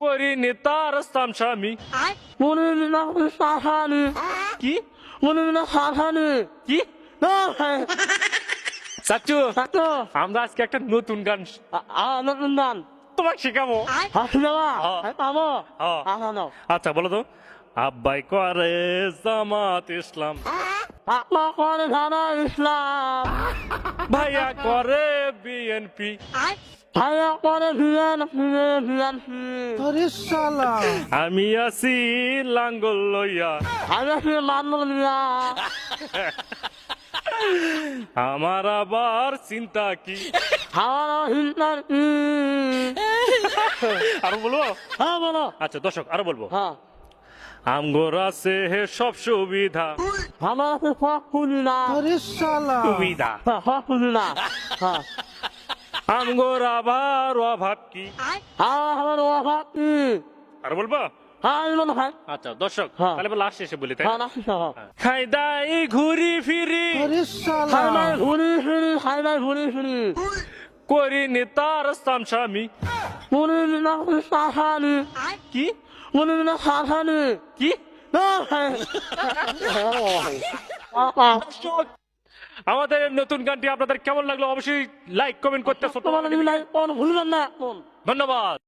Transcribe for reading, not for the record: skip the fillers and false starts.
করিনি তার স্থান স্বামী। কি কি চাচু, আমরা আজকে একটা নতুন গান নতুন গান তোমাকে শেখাবো। আচ্ছা বলো তো, আব্বাই করে জামাত ইসলাম, ইসলাম ভাইয়া করে বিএনপি, ভাইয়া করে আমি আছি লাঙ্গল লইয়া, আমার আবার চিন্তা কি। আরো বলবো? হ্যাঁ বলো। আচ্ছা দর্শক আরো বলবো। হ্যাঁ আমগোর আছে হে সব সুবিধা, আমার আছে সব খুলি না সুবিধা, সব খুলি না। হ্যাঁ আমগোর আবার অভাব কি। আমার অভাব কি? আর বলবো? হ্যাঁ বলো ভাই। আচ্ছা দর্শক হ্যাঁ। তাহলে লাস্ট শেষে বলি তাই। হ্যাঁ না খাই দাই ঘুরি ফিরি, ঘুরি ফিরি খাইলাই ঘুরি ফিরি করিনি তার স্থান স্বামী। কি কি আমাদের নতুন গানটি আপনাদের কেমন লাগলো অবশ্যই লাইক কমেন্ট করতে ভুলবেন না। ধন্যবাদ।